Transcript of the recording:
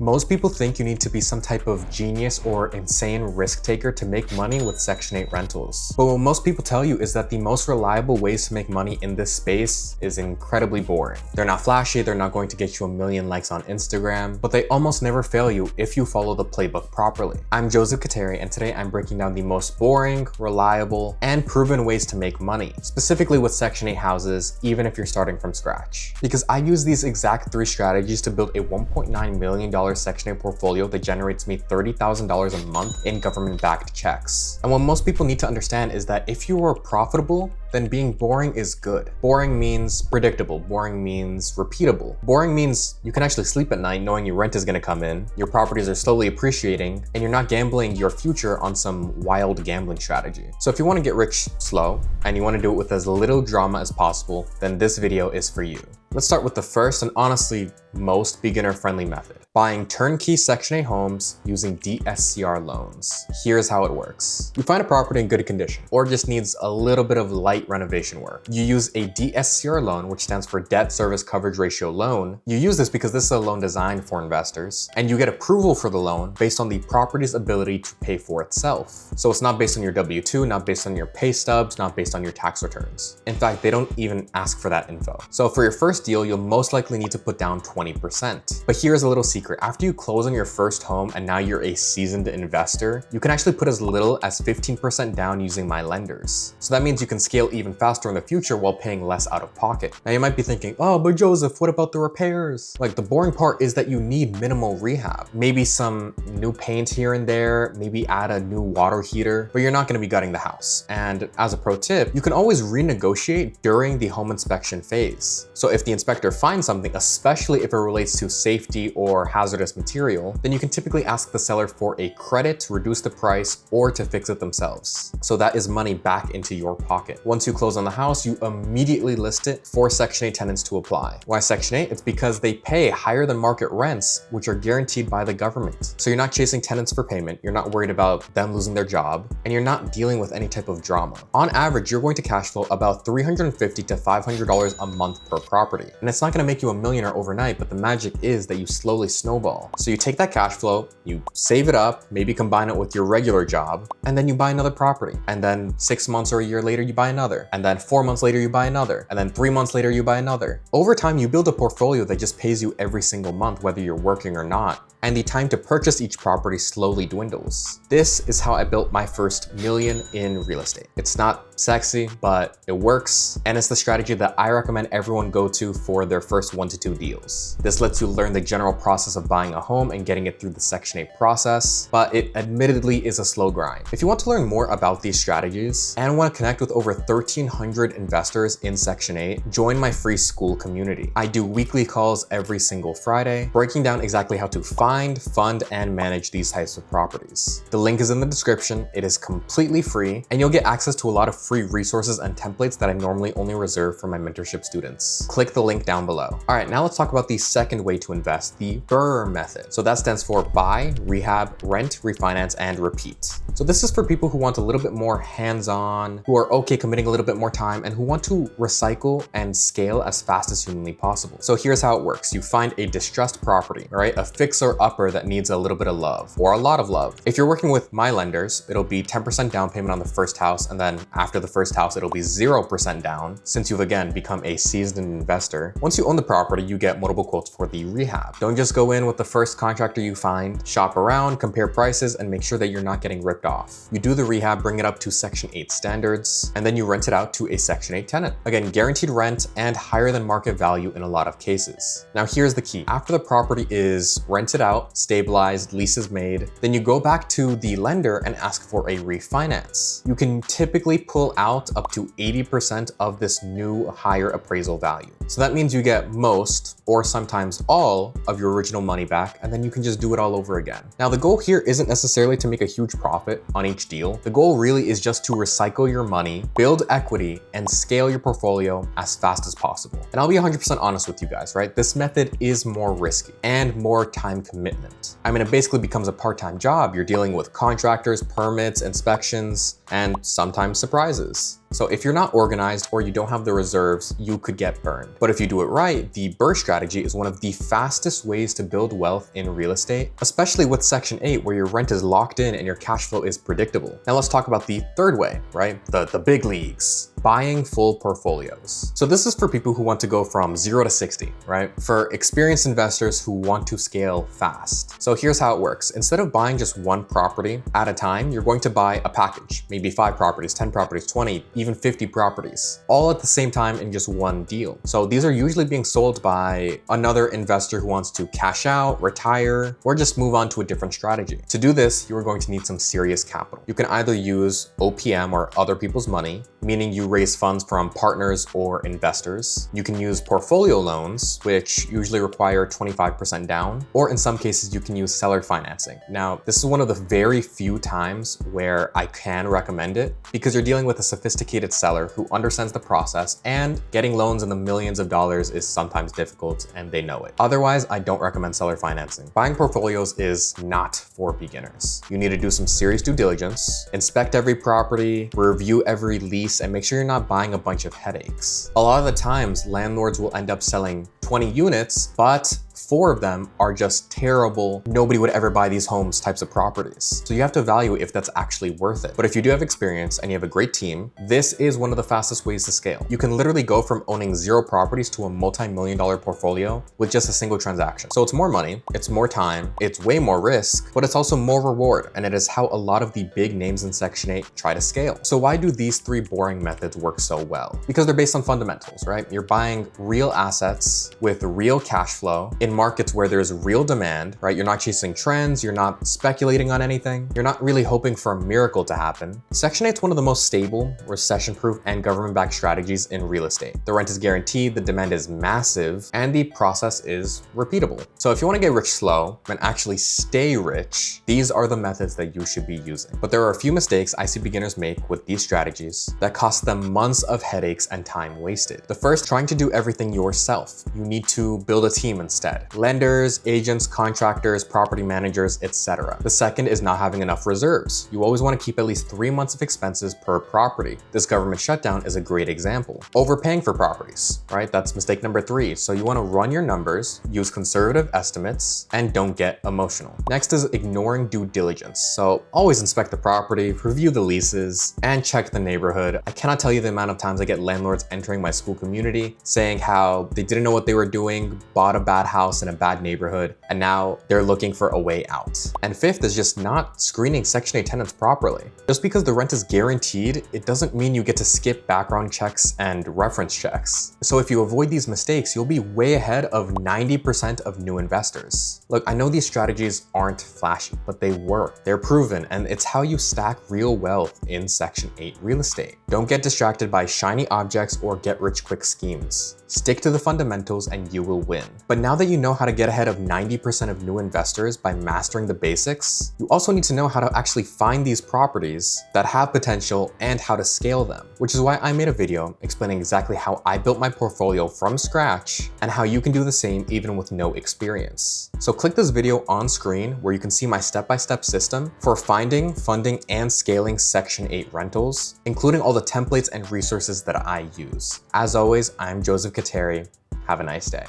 Most people think you need to be some type of genius or insane risk taker to make money with Section 8 rentals. But what most people tell you is that the most reliable ways to make money in this space is incredibly boring. They're not flashy, they're not going to get you a million likes on Instagram, but they almost never fail you if you follow the playbook properly. I'm Khateri, and today I'm breaking down the most boring, reliable, and proven ways to make money, specifically with Section 8 houses, even if you're starting from scratch. Because I use these exact 3 strategies to build a $1.9 million Section 8 portfolio that generates me $30,000 a month in government-backed checks. And what most people need to understand is that if you are profitable, then being boring is good. Boring means predictable. Boring means repeatable. Boring means you can actually sleep at night knowing your rent is gonna come in, your properties are slowly appreciating, and you're not gambling your future on some wild gambling strategy. So if you wanna get rich slow, and you wanna do it with as little drama as possible, then this video is for you. Let's start with the first and honestly most beginner-friendly method: buying turnkey Section 8 homes using DSCR loans. Here's how it works. You find a property in good condition, or just needs a little bit of light renovation work. You use a DSCR loan, which stands for Debt Service Coverage Ratio loan. You use this because this is a loan designed for investors, and you get approval for the loan based on the property's ability to pay for itself. So it's not based on your W-2, not based on your pay stubs, not based on your tax returns. In fact, they don't even ask for that info. So for your first deal, you'll most likely need to put down 20%. But here's a little secret. After you close on your first home and now you're a seasoned investor, you can actually put as little as 15% down using my lenders. So that means you can scale even faster in the future while paying less out of pocket. Now you might be thinking, oh, but Joseph, what about the repairs? Like, the boring part is that you need minimal rehab. Maybe some new paint here and there, maybe add a new water heater, but you're not gonna be gutting the house. And as a pro tip, you can always renegotiate during the home inspection phase. So if the inspector finds something, especially if it relates to safety or hazardous material, then you can typically ask the seller for a credit to reduce the price or to fix it themselves. So that is money back into your pocket. Once you close on the house, you immediately list it for Section 8 tenants to apply. Why Section 8? It's because they pay higher than market rents, which are guaranteed by the government. So you're not chasing tenants for payment, you're not worried about them losing their job, and you're not dealing with any type of drama. On average, you're going to cash flow about $350 to $500 a month per property. And it's not gonna make you a millionaire overnight, but the magic is that you slowly snowball. So you take that cash flow, you save it up, maybe combine it with your regular job, and then you buy another property. And then 6 months or a year later, you buy another. And then 4 months later, you buy another. And then 3 months later, you buy another. Over time, you build a portfolio that just pays you every single month, whether you're working or not. And the time to purchase each property slowly dwindles. This is how I built my first million in real estate. It's not sexy, but it works. And it's the strategy that I recommend everyone go to for their first 1 to 2 deals. This lets you learn the general process of buying a home and getting it through the Section 8 process, but it admittedly is a slow grind. If you want to learn more about these strategies and want to connect with over 1,300 investors in Section 8, join my free school community. I do weekly calls every single Friday, breaking down exactly how to find, fund, and manage these types of properties. The link is in the description. It is completely free, and you'll get access to a lot of free resources and templates that I normally only reserve for my mentorship students. Click the link down below. All right, now let's talk about the second way to invest, the BRRRR method. So that stands for buy, rehab, rent, refinance, and repeat. So this is for people who want a little bit more hands-on, who are okay committing a little bit more time, and who want to recycle and scale as fast as humanly possible. So here's how it works. You find a distressed property, all right? A fixer-upper that needs a little bit of love or a lot of love. If you're working with my lenders, it'll be 10% down payment on the first house, and then after the first house, it'll be 0% down, since you've again become a seasoned investor. Once you own the property, you get multiple quotes for the rehab. Don't just go in with the first contractor you find. Shop around, compare prices, and make sure that you're not getting ripped off. You do the rehab, bring it up to Section 8 standards, and then you rent it out to a Section 8 tenant. Again, guaranteed rent and higher than market value in a lot of cases. Now here's the key. After the property is rented out, stabilized, leases made, then you go back to the lender and ask for a refinance. You can typically pull out up to 80% of this new higher appraisal value. So that means you get most, or sometimes all, of your original money back, and then you can just do it all over again. Now the goal here isn't necessarily to make a huge profit on each deal. The goal really is just to recycle your money, build equity, and scale your portfolio as fast as possible. And I'll be 100% honest with you guys, right? This method is more risky and more time commitment. I mean, it basically becomes a part-time job. You're dealing with contractors, permits, inspections, and sometimes surprises. So if you're not organized or you don't have the reserves, you could get burned. But if you do it right, the BRRRR strategy is one of the fastest ways to build wealth in real estate, especially with Section 8 where your rent is locked in and your cash flow is predictable. Now let's talk about the third way, right? The big leagues. Buying full portfolios. So this is for people who want to go from 0 to 60, right? For experienced investors who want to scale fast. So here's how it works. Instead of buying just one property at a time, you're going to buy a package, maybe 5 properties, 10 properties, 20, even 50 properties, all at the same time in just one deal. So these are usually being sold by another investor who wants to cash out, retire, or just move on to a different strategy. To do this, you are going to need some serious capital. You can either use OPM or other people's money, meaning you raise funds from partners or investors. You can use portfolio loans, which usually require 25% down, or in some cases you can use seller financing. Now, this is one of the very few times where I can recommend it because you're dealing with a sophisticated seller who understands the process, and getting loans in the millions of dollars is sometimes difficult and they know it. Otherwise, I don't recommend seller financing. Buying portfolios is not for beginners. You need to do some serious due diligence, inspect every property, review every lease, and make sure you're not buying a bunch of headaches. A lot of the times, landlords will end up selling 20 units, but 4 of them are just terrible, nobody would ever buy these homes types of properties. So you have to evaluate if that's actually worth it. But if you do have experience and you have a great team, this is one of the fastest ways to scale. You can literally go from owning 0 properties to a multi-million-dollar portfolio with just a single transaction. So it's more money, it's more time, it's way more risk, but it's also more reward. And it is how a lot of the big names in Section 8 try to scale. So why do these 3 boring methods work so well? Because they're based on fundamentals, right? You're buying real assets with real cash flow in markets where there's real demand, right? You're not chasing trends, you're not speculating on anything, you're not really hoping for a miracle to happen. Section 8 is one of the most stable, recession-proof, and government-backed strategies in real estate. The rent is guaranteed, the demand is massive, and the process is repeatable. So if you want to get rich slow and actually stay rich, these are the methods that you should be using. But there are a few mistakes I see beginners make with these strategies that cost them months of headaches and time wasted. The first, trying to do everything yourself. You need to build a team instead. Lenders, agents, contractors, property managers, etc. The second is not having enough reserves. You always want to keep at least 3 months of expenses per property. This government shutdown is a great example. Overpaying for properties, right? That's mistake number 3. So you want to run your numbers, use conservative estimates, and don't get emotional. Next is ignoring due diligence. So always inspect the property, review the leases, and check the neighborhood. I cannot tell you the amount of times I get landlords entering my school community saying how they didn't know what they were doing, bought a bad house in a bad neighborhood, and now they're looking for a way out. And fifth is just not screening Section 8 tenants properly. Just because the rent is guaranteed, it doesn't mean you get to skip background checks and reference checks. So if you avoid these mistakes, you'll be way ahead of 90% of new investors. Look, I know these strategies aren't flashy, but they work. They're proven, and it's how you stack real wealth in Section 8 real estate. Don't get distracted by shiny objects or get-rich-quick schemes. Stick to the fundamentals and you will win. But now that you know how to get ahead of 90% of new investors by mastering the basics, you also need to know how to actually find these properties that have potential and how to scale them, which is why I made a video explaining exactly how I built my portfolio from scratch and how you can do the same even with no experience. So click this video on screen where you can see my step-by-step system for finding, funding, and scaling Section 8 rentals, including all the templates and resources that I use. As always, I'm Joseph Khateri. Have a nice day.